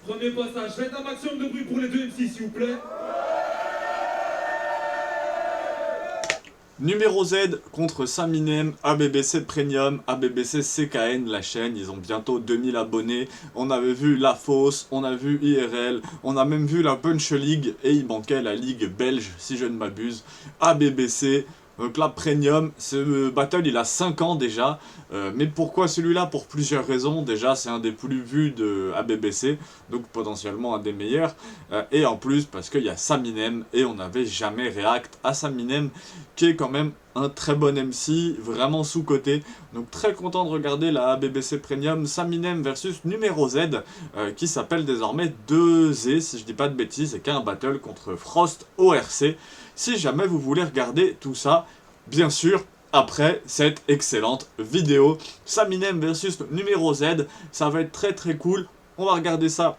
Premier passage, faites un maximum de bruit pour les deux MC s'il vous plaît. Numéro Z contre Saminem, ABBC Premium, ABBC CKN, la chaîne, ils ont bientôt 2000 abonnés. On avait vu La Fosse, on a vu IRL, on a même vu la Punch League et il manquait la Ligue belge, si je ne m'abuse. ABBC, Club Premium, ce battle il a 5 ans déjà, mais pourquoi celui-là? Pour plusieurs raisons. Déjà c'est un des plus vus de ABBC, donc potentiellement un des meilleurs, et en plus parce qu'il y a Saminem et on n'avait jamais react à Saminem qui est quand même un très bon MC, vraiment sous-coté. Donc très content de regarder la ABBC Premium, Saminem versus Numéro Z, qui s'appelle désormais 2Z si je dis pas de bêtises, et qui a un battle contre Frost ORC. Si jamais vous voulez regarder tout ça, bien sûr, après cette excellente vidéo. Saminem versus Numéro Z, ça va être très très cool. On va regarder ça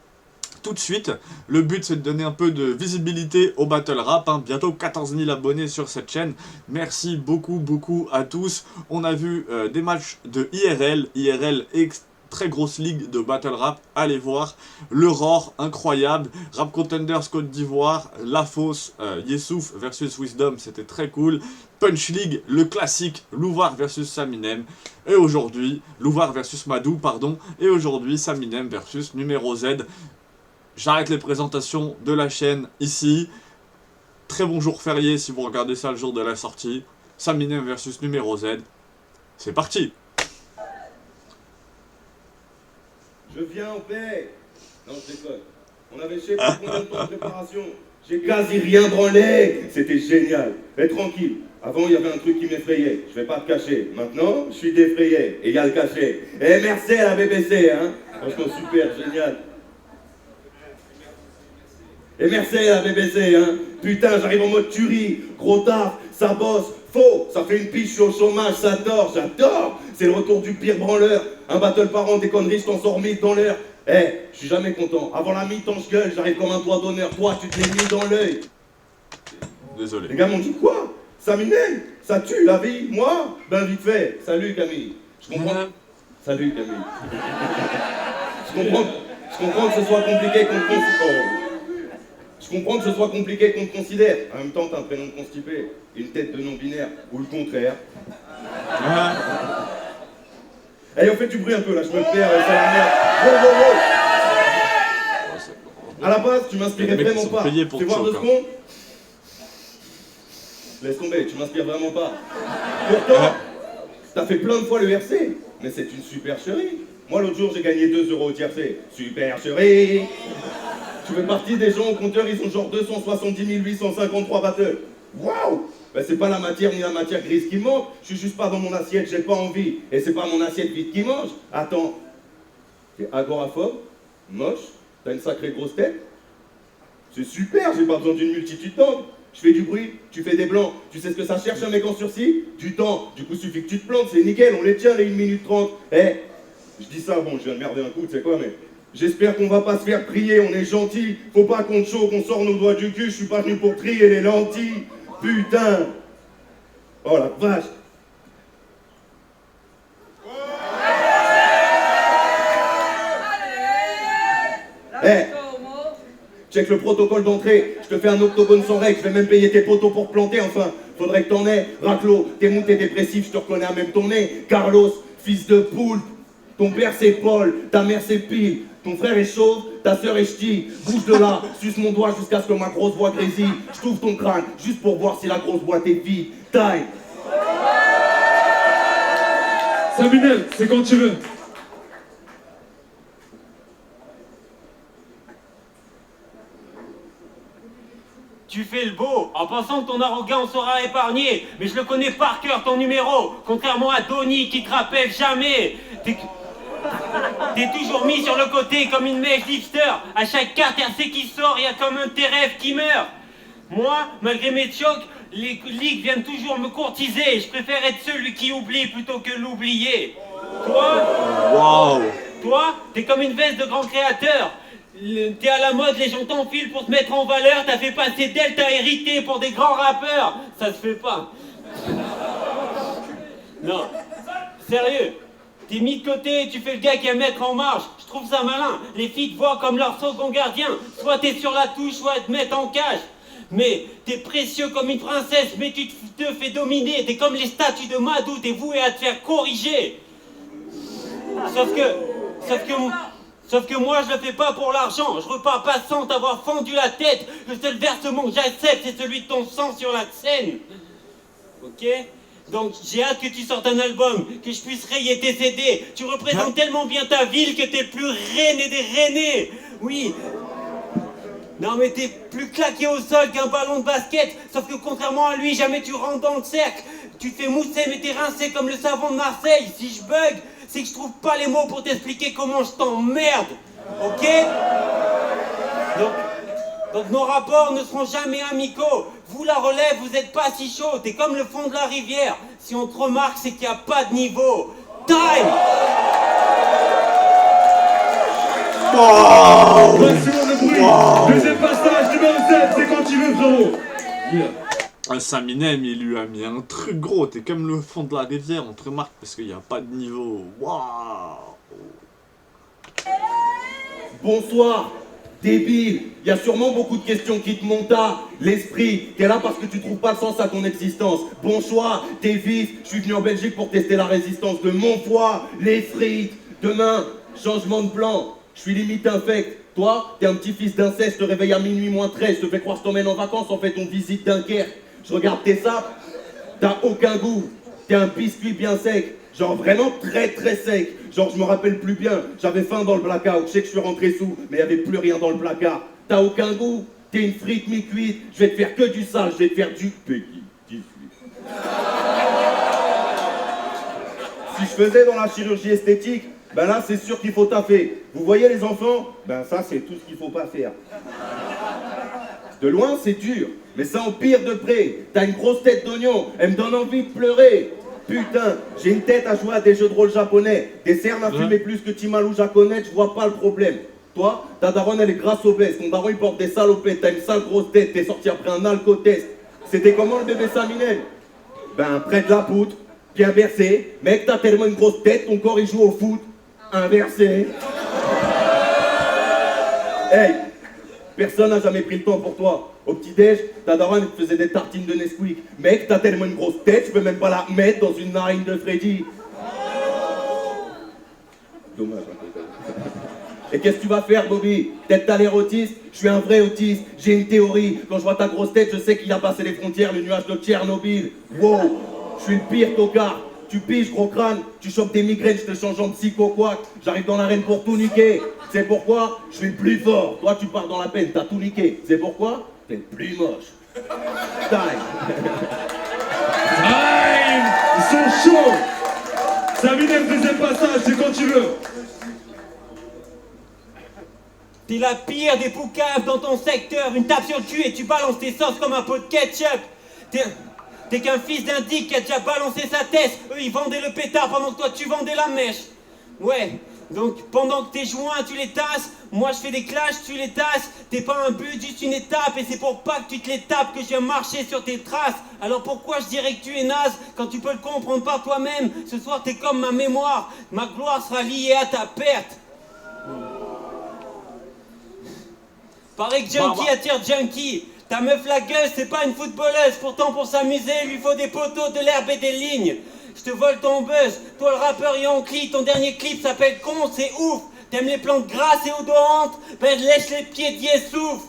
tout de suite. Le but c'est de donner un peu de visibilité au battle rap, hein. Bientôt 14 000 abonnés sur cette chaîne. Merci beaucoup à tous. On a vu des matchs de IRL très grosse ligue de battle rap, allez voir. L'Aurore, incroyable. Rap Contenders Côte d'Ivoire, La Fosse, Yessouf versus Wisdom, c'était très cool. Punch League, le classique, Louvard versus Saminem. Et aujourd'hui, Louvard versus Madou, pardon. Et aujourd'hui, Saminem versus Numéro Z. J'arrête les présentations de la chaîne ici. Très bon jour férié si vous regardez ça le jour de la sortie. Saminem versus Numéro Z. C'est parti. Je viens en paix. Non, je déconne. On avait je sais pas combien de temps de préparation. J'ai quasi rien branlé. C'était génial. Mais tranquille. Avant, il y avait un truc qui m'effrayait. Je vais pas te cacher. Maintenant, je suis défrayé. Et il y a le cachet. Et merci à la BBC, hein. Franchement, super, génial. Et merci à la BBC, hein. Putain, j'arrive en mode tuerie. Gros taf, ça bosse. Faux, ça fait une piche, je suis au chômage, ça dort, j'adore. C'est le retour du pire branleur. Un battle par an, des conneries, je t'en sors mythe dans l'air. Eh, je suis jamais content. Avant la mi-temps, je gueule, j'arrive comme un doigt d'honneur. Toi, tu te l'es mis dans l'œil. Désolé. Les gars m'ont dit quoi? Saminem, ça tue la vie. Moi, ben vite fait. Salut Camille. Je comprends. Salut Camille. Je comprends que ce soit compliqué qu'on te considère. Je comprends que ce soit compliqué qu'on te considère. En même temps, t'as un prénom constipé, une tête de non-binaire, ou le contraire. Allez, on fait du bruit un peu là, je me perds, c'est la merde. Wow. À la base, tu m'inspirais vraiment pas. Tu vois 2 secondes? Laisse tomber, tu m'inspires vraiment pas. Pourtant, t'as fait plein de fois le RC, mais c'est une super chérie. Moi, l'autre jour, j'ai gagné 2 € au tiercé. Super chérie. Tu fais partie des gens au compteur, ils ont genre 270 853 battles. Waouh! Ben c'est pas la matière ni la matière grise qui me manque, je suis juste pas dans mon assiette, j'ai pas envie. Et c'est pas mon assiette vide qui mange. Attends, t'es agoraphobe, moche, t'as une sacrée grosse tête. C'est super, j'ai pas besoin d'une multitude d'angles. Je fais du bruit, tu fais des blancs. Tu sais ce que ça cherche un mec en sursis? Du temps. Du coup, suffit que tu te plantes, c'est nickel, on les tient les 1 minute 30. Eh, je dis ça, bon, je viens de merder un coup, tu sais quoi, mais... J'espère qu'on va pas se faire prier, on est gentil. Faut pas qu'on te choque, qu'on sort nos doigts du cul. Je suis pas venu pour trier les lentilles. Putain. Oh la vache. Eh, check le protocole d'entrée. Je te fais un octogone sans règle. Je vais même payer tes poteaux pour planter. Enfin, faudrait que t'en aies. Raclo, t'es monté dépressif, je te reconnais à même ton nez. Carlos, fils de poule. Ton père c'est Paul, ta mère c'est Pile. Ton frère est chauve, ta sœur est ch'ti. Bouge de là, suce mon doigt jusqu'à ce que ma grosse voix grésille. Je t'ouvre ton crâne, juste pour voir si la grosse boîte est vide. Taille. Saminem, c'est quand tu veux. Tu fais le beau, en pensant que ton arrogance sera épargnée. Mais je le connais par cœur, ton numéro. Contrairement à Donny qui te rappelle jamais. T'es toujours mis sur le côté comme une mèche hipster. À chaque carte RC qui sort, il y a comme un de tes rêves qui meurt. Moi, malgré mes chocs, les ligues viennent toujours me courtiser. Je préfère être celui qui oublie plutôt que l'oublier. Toi, t'es comme une veste de grand créateur. T'es à la mode, les gens t'enfilent pour te mettre en valeur. T'as fait passer Delta hérité pour des grands rappeurs. Ça se fait pas. Non, sérieux. T'es mis de côté et tu fais le gars qui aime mettre en marche. Je trouve ça malin. Les filles te voient comme leur second gardien. Soit t'es sur la touche, soit elles te mettent en cage. Mais t'es précieux comme une princesse, mais tu te fais dominer. T'es comme les statues de Madou, t'es voué à te faire corriger. Sauf que moi je le fais pas pour l'argent. Je repars pas sans t'avoir fendu la tête. Le seul versement que j'accepte, c'est celui de ton sang sur la scène. Ok? Donc j'ai hâte que tu sortes un album, que je puisse rayer tes CD. Tu représentes tellement bien ta ville que t'es plus reine des rennais. Oui. Non mais t'es plus claqué au sol qu'un ballon de basket. Sauf que contrairement à lui, jamais tu rentres dans le cercle. Tu fais mousser mais t'es rincé comme le savon de Marseille. Si je bug, c'est que je trouve pas les mots pour t'expliquer comment je t'emmerde. Ok? Donc nos rapports ne seront jamais amicaux. Vous la relève, vous êtes pas si chaud. T'es comme le fond de la rivière. Si on te remarque, c'est qu'il n'y a pas de niveau. Time! Maximum de bruit. Deuxième passage, numéro 7, c'est quand tu veux, frérot. Yeah. Saminem, il lui a mis un truc gros. T'es comme le fond de la rivière, on te remarque parce qu'il n'y a pas de niveau. Waouh! Bonsoir, débile. Il y a sûrement beaucoup de questions qui te montent à l'esprit. T'es là parce que tu trouves pas le sens à ton existence. Bon choix, t'es vif. Je suis venu en Belgique pour tester la résistance de mon poids, les frites. Demain, changement de plan. Je suis limite infect. Toi, t'es un petit fils d'inceste, je te réveille à minuit moins 13. Je te fais croire que je t'emmène en vacances, en fait on visite Dunkerque. Je regarde tes sapes, t'as aucun goût. T'es un biscuit bien sec. Genre vraiment très très sec. Genre je me rappelle plus bien, j'avais faim dans le blackout, je sais que je suis rentré sous, mais il y avait plus rien dans le placard. T'as aucun goût, t'es une frite mi-cuite, je vais te faire que du sale, je vais te faire du Peggy 18. Si je faisais dans la chirurgie esthétique, ben là c'est sûr qu'il faut taffer. Vous voyez les enfants? Ben ça c'est tout ce qu'il faut pas faire. De loin c'est dur, mais ça empire de près. T'as une grosse tête d'oignon, elle me donne envie de pleurer. Putain, j'ai une tête à jouer à des jeux de rôle japonais. Des cernes à fumer plus que Timalou Jaconet, je vois pas le problème. Toi, ta daronne elle est grasse obèse, ton daron il porte des salopettes, t'as une sale grosse tête, t'es sorti après un alcotest. C'était comment le bébé Saminem? Ben près de la poutre, bien versé. Mec, t'as tellement une grosse tête, ton corps il joue au foot. Inversé. Hey, personne n'a jamais pris le temps pour toi. Au petit-déj, ta daronne te faisait des tartines de Nesquik. Mec, t'as tellement une grosse tête, je peux même pas la mettre dans une narine de Freddy. Dommage, un peu. Et qu'est-ce que tu vas faire, Bobby? Peut-être t'as l'air autiste? Je suis un vrai autiste. J'ai une théorie. Quand je vois ta grosse tête, je sais qu'il a passé les frontières, le nuage de Tchernobyl. Wow, je suis le pire tocard. Tu piges, gros crâne, tu chopes des migraines, je te change en psycho-quack. J'arrive dans l'arène pour tout niquer. C'est pourquoi je suis le plus fort. Toi, tu pars dans la peine, t'as tout niqué. C'est pourquoi t'es le plus moche. Time. Time. Ils sont chauds. Saminem, deuxième passage, c'est quand tu veux. T'es la pire des poucaves dans ton secteur. Une tape sur le cul et tu balances tes sauces comme un pot de ketchup. T'es qu'un fils d'un dick qui a déjà balancé sa tête. Eux, ils vendaient le pétard pendant que toi, tu vendais la mèche. Ouais, donc pendant que tes joints, tu les tasses, moi, je fais des clashs, tu les tasses. T'es pas un but, juste une étape. Et c'est pour pas que tu te les tapes que je viens marcher sur tes traces. Alors pourquoi je dirais que tu es naze quand tu peux le comprendre par toi-même? Ce soir, t'es comme ma mémoire. Ma gloire sera liée à ta perte. Paraît que Junkie attire Junkie. Ta meuf la gueule, c'est pas une footballeuse. Pourtant pour s'amuser, il lui faut des poteaux, de l'herbe et des lignes. Je te vole ton buzz. Toi le rappeur et Oncli, ton dernier clip s'appelle Con, c'est ouf. T'aimes les plantes grasses et odorantes? Ben lèche les pieds d'Yes souffle.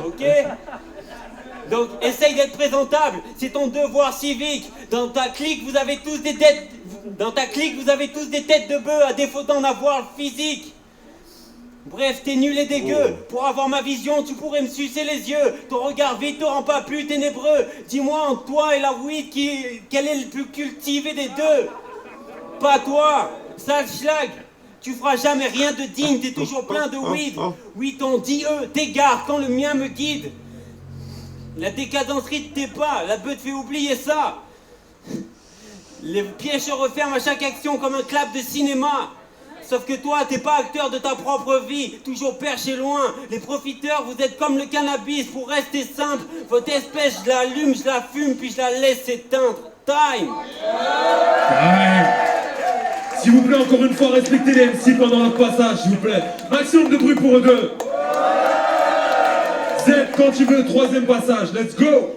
Ok? Donc essaye d'être présentable, c'est ton devoir civique. Dans ta clique, vous avez tous des têtes. Dans ta clique, vous avez tous des têtes de bœuf, à défaut d'en avoir le physique. Bref, t'es nul et dégueu. Pour avoir ma vision, tu pourrais me sucer les yeux. Ton regard vide te rend pas plus ténébreux. Dis-moi, entre toi et la weed, quel est le plus cultivé des deux? Pas toi, sale schlag. Tu feras jamais rien de digne, t'es toujours plein de weed. Oui, ton dit t'égare quand le mien me guide. La décadence rite tes pas, la beuh te fait oublier ça. Les pièges se referment à chaque action comme un clap de cinéma. Sauf que toi, t'es pas acteur de ta propre vie, toujours perché loin. Les profiteurs, vous êtes comme le cannabis, pour rester simple. Votre espèce, je l'allume, je la fume, puis je la laisse s'éteindre. Time. S'il vous plaît, encore une fois, respectez les MC pendant leur passage, s'il vous plaît. Maximum de bruit pour eux deux. Z, quand tu veux, troisième passage, let's go.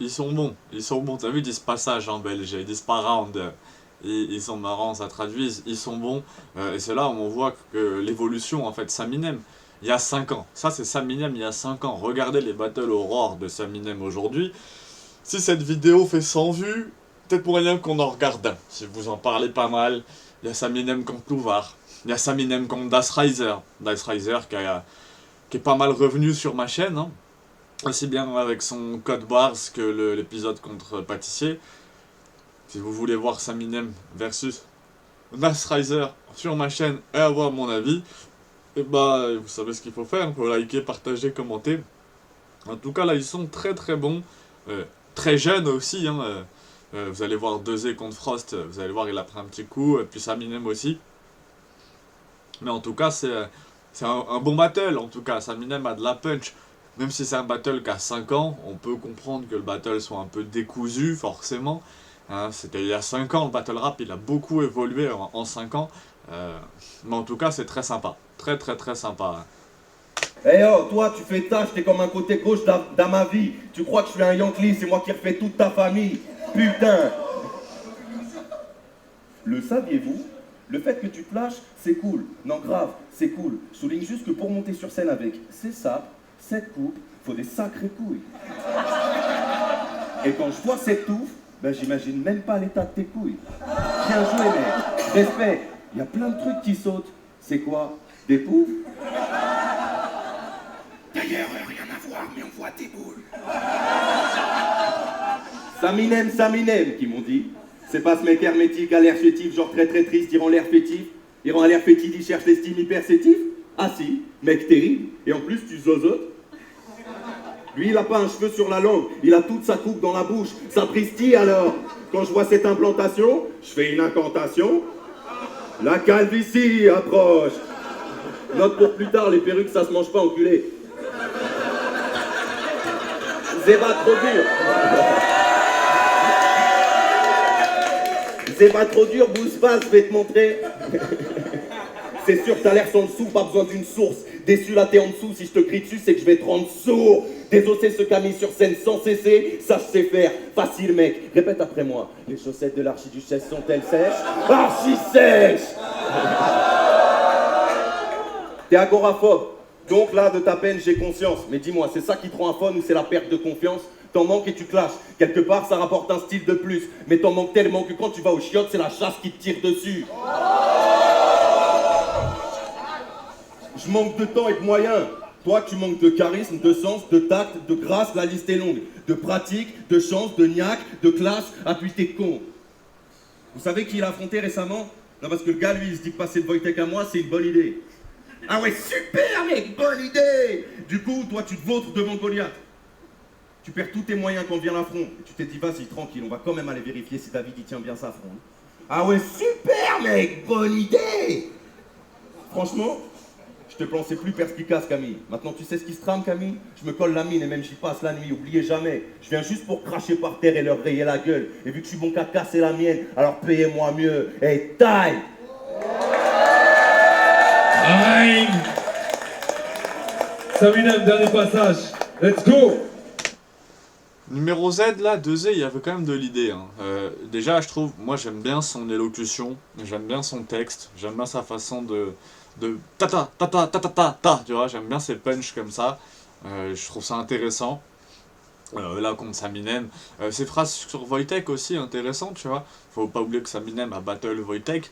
Ils sont bons, t'as vu, ils disent passage en belge, ils disent pas round. Ils sont marrants, ça traduit, ils sont bons. Et c'est là où on voit que l'évolution, en fait, Saminem, il y a 5 ans. Ça, c'est Saminem il y a 5 ans. Regardez les battles Aurore de Saminem aujourd'hui. Si cette vidéo fait 100 vues, peut-être moyen qu'on en regarde un. Si vous en parlez pas mal, il y a Saminem contre Louvard. Il y a Saminem contre Das Riser. Das Riser qui est pas mal revenu sur ma chaîne. Hein. Aussi bien avec son Code Bars que l'épisode contre Pâtissier. Si vous voulez voir Saminem versus Das Riser sur ma chaîne et avoir mon avis, et bah vous savez ce qu'il faut faire, il faut liker, partager, commenter. En tout cas là ils sont très très bons, très jeunes aussi, hein, vous allez voir Dezé contre Frost, vous allez voir il a pris un petit coup, et puis Saminem aussi. Mais en tout cas c'est un bon battle, en tout cas Saminem a de la punch. Même si c'est un battle qui a 5 ans, on peut comprendre que le battle soit un peu décousu forcément. Hein, c'était il y a 5 ans, le battle rap il a beaucoup évolué en 5 ans. Mais en tout cas c'est très sympa, très très très sympa. Hein. Eh oh, toi tu fais tâche, t'es comme un côté gauche dans ma vie. Tu crois que je suis un Yankee, c'est moi qui refais toute ta famille. Putain. Le saviez-vous? Le fait que tu te lâches, c'est cool. Non grave, c'est cool. Je souligne juste que pour monter sur scène avec ces sapes, cette coupe, faut des sacrées couilles. Et quand je vois cette touffe, ben j'imagine même pas l'état de tes couilles. Bien joué mec, respect. Il y a plein de trucs qui sautent. C'est quoi? Des poufs? D'ailleurs, rien à voir, mais on voit tes boules. Saminem, qui m'ont dit. C'est pas ce mec hermétique à l'air chétif, genre très très triste, il rend l'air fétif. Il rend à l'air fétif, il cherche l'estime hypersétif. Ah si, mec terrible. Et en plus, tu zozotes. Lui, il a pas un cheveu sur la langue, il a toute sa coupe dans la bouche. Sapristi alors. Quand je vois cette implantation, je fais une incantation. La calvitie approche. Note pour plus tard, les perruques, ça se mange pas, enculé. Zéba trop dur. Zéba trop dur, bouge pas, je vais te montrer. C'est sûr, t'as l'air sans dessous, pas besoin d'une source. Déçu là, t'es en dessous, si je te crie dessus, c'est que je vais te rendre sourd. Désossé ce qu'a mis sur scène sans cesser, ça je sais faire. Facile mec, répète après moi. Les chaussettes de l'archiduchesse sont-elles sèches? Archi-sèches. T'es agoraphobe, donc là, de ta peine, j'ai conscience. Mais dis-moi, c'est ça qui te rend un fun ou c'est la perte de confiance? T'en manques et tu clashes. Quelque part, ça rapporte un style de plus. Mais t'en manques tellement que quand tu vas au chiottes, c'est la chasse qui te tire dessus. Je manque de temps et de moyens. Toi, tu manques de charisme, de sens, de tact, de grâce, la liste est longue. De pratique, de chance, de niaque, de classe, ah puis t'es con. Vous savez qui il a affronté récemment? Non, parce que le gars, lui, il se dit que passer de Wojtek à moi, c'est une bonne idée. Ah ouais, super mec, bonne idée. Du coup, toi, tu te vautres devant Goliath. Tu perds tous tes moyens quand vient l'affront. Et tu t'es dit, vas-y, tranquille, on va quand même aller vérifier si David, il tient bien sa front. Ah ouais, super mec, bonne idée. Franchement, je te plan, c'est plus perspicace, Camille. Maintenant, tu sais ce qui se trame, Camille? Je me colle la mine et même j'y passe la nuit, oubliez jamais. Je viens juste pour cracher par terre et leur rayer la gueule. Et vu que je suis bon qu'à casser la mienne, alors payez-moi mieux. Et taille. Aïe. Saminem, dernier passage. Let's go. Numéro Z, là, 2Z, il y avait quand même de l'idée. Hein. Déjà, je trouve, moi j'aime bien son élocution, j'aime bien son texte, j'aime bien sa façon de ta, tu vois, j'aime bien ses punchs comme ça. Je trouve ça intéressant. Là, contre Saminem. Ses phrases sur Wojtek aussi intéressantes, tu vois. Faut pas oublier que Saminem a battle Wojtek.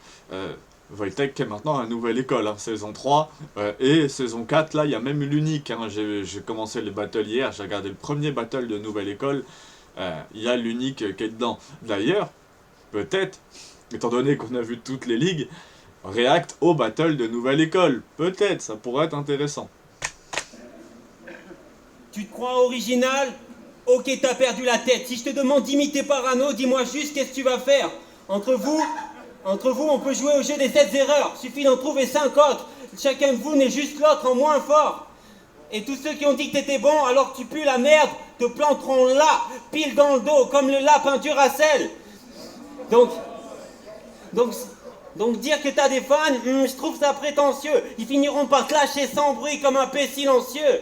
Wojtek qui est maintenant à Nouvelle École, hein, saison 3, et saison 4, là, il y a même l'unique, hein, j'ai commencé les battles hier, j'ai regardé le premier battle de Nouvelle École, il y a l'unique qui est dedans. D'ailleurs, peut-être, étant donné qu'on a vu toutes les ligues, react au battle de Nouvelle École, peut-être, ça pourrait être intéressant. Tu te crois original? Ok, t'as perdu la tête. Si je te demande d'imiter Parano, dis-moi juste qu'est-ce que tu vas faire. Entre vous, on peut jouer au jeu des 7 erreurs. Suffit d'en trouver 5 autres. Chacun de vous n'est juste l'autre en moins fort. Et tous ceux qui ont dit que t'étais bon alors que tu pues la merde, te planteront là, pile dans le dos, comme le lapin Duracell. Donc dire que t'as des fans, je trouve ça prétentieux. Ils finiront par te lâcher sans bruit comme un paix silencieux.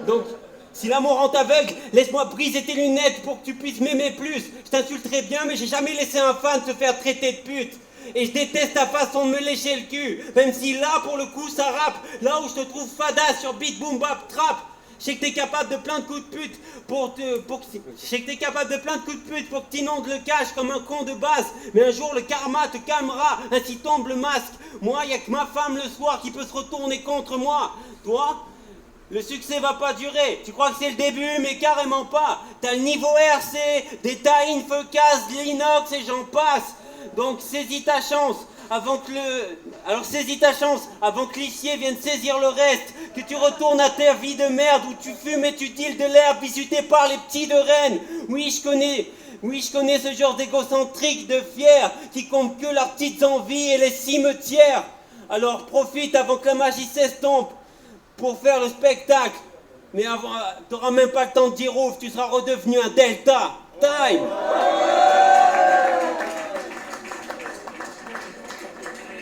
Donc, si l'amour rend aveugle, laisse-moi briser tes lunettes pour que tu puisses m'aimer plus. Je t'insulterai bien, mais j'ai jamais laissé un fan se faire traiter de pute. Et je déteste ta façon de me lécher le cul. Même si là, pour le coup, ça rappe. Là où je te trouve fadasse sur beat boom bap trap. Je sais que t'es capable de plein de coups de pute je sais que t'es capable de plein de coups de pute pour que t'inondes le cash comme un con de base. Mais un jour le karma te calmera, ainsi tombe le masque. Moi, y'a que ma femme le soir qui peut se retourner contre moi. Toi, le succès va pas durer. Tu crois que c'est le début, mais carrément pas. T'as le niveau RC, des taïnes, Feucas, de l'inox et j'en passe. Donc saisis ta chance. Saisis ta chance avant que l'huissier vienne saisir le reste. Que tu retournes à ta vie de merde où tu fumes et tu deals de l'herbe visité par les petits de Rennes. Oui, je connais ce genre d'égocentrique de fiers qui comptent que leurs petites envies et les cimetières. Alors profite avant que la magie s'estompe pour faire le spectacle. Mais avant, t'auras même pas le temps de dire ouf, tu seras redevenu un Delta. Time!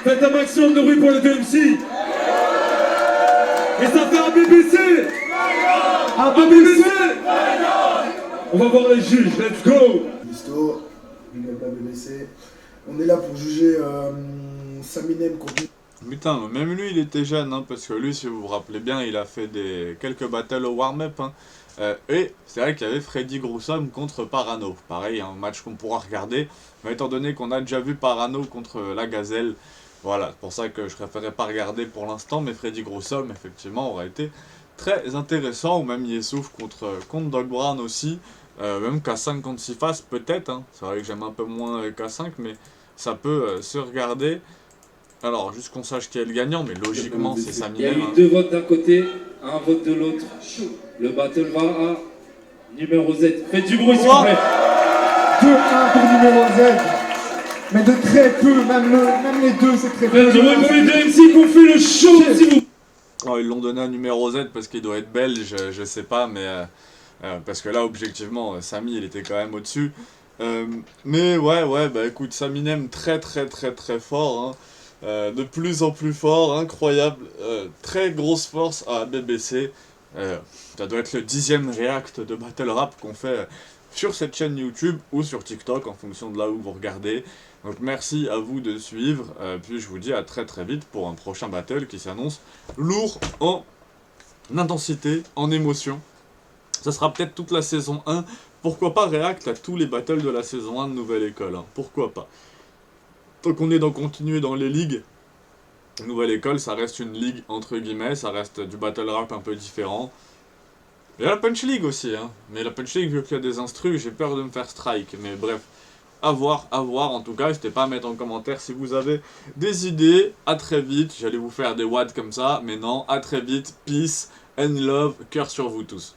Faites un maximum de bruit pour les deux MC. Et ça fait un BBC. Un BBC. On va voir les juges, let's go. Listo, big up la BBC. On est là pour juger Saminem contre... Putain, même lui il était jeune, hein, parce que lui, si vous vous rappelez bien, il a fait quelques battles au warm-up. Hein. Et c'est vrai qu'il y avait Freddy Grusom contre Parano. Pareil, un match qu'on pourra regarder. Mais étant donné qu'on a déjà vu Parano contre la Gazelle, voilà, c'est pour ça que je préférais pas regarder pour l'instant. Mais Freddy Grusom, effectivement, aurait été très intéressant. Ou même Yessouf contre Doc Brown aussi. Même K5 contre Sifas, peut-être. Hein. C'est vrai que j'aime un peu moins K5, mais ça peut se regarder. Alors, juste qu'on sache qui est le gagnant, mais logiquement, c'est Saminem. Il y a eu 2 votes d'un côté, un vote de l'autre. Le battle va à numéro Z. Faites du bruit, s'il vous plaît. 2-1 pour numéro Z. Mais de très peu, même les deux, c'est très peu. Faites du bruit pour les deux MC qu'on fait le show, s'il vous plaît. Oh, ils l'ont donné à numéro Z parce qu'il doit être belge, je sais pas, mais... parce que là, objectivement, Samy, il était quand même au-dessus. Mais ouais, bah écoute, Saminem très fort, hein. De plus en plus fort, incroyable, très grosse force à BBC. Ça doit être le 10e react de Battle Rap qu'on fait sur cette chaîne YouTube ou sur TikTok en fonction de là où vous regardez. Donc merci à vous de suivre, puis je vous dis à très vite pour un prochain battle qui s'annonce lourd en intensité, en émotion. Ça sera peut-être toute la saison 1, pourquoi pas react à tous les battles de la saison 1 de Nouvelle École, hein. Pourquoi pas. Tant qu'on est continuer dans les ligues, Nouvelle École, ça reste une ligue entre guillemets, ça reste du battle rap un peu différent. Il y a la Punch League aussi, hein. Mais la Punch League, vu qu'il y a des instrus, j'ai peur de me faire strike. Mais bref, à voir en tout cas. N'hésitez pas à mettre en commentaire si vous avez des idées. À très vite, j'allais vous faire des wads comme ça, mais non, à très vite, peace and love, cœur sur vous tous.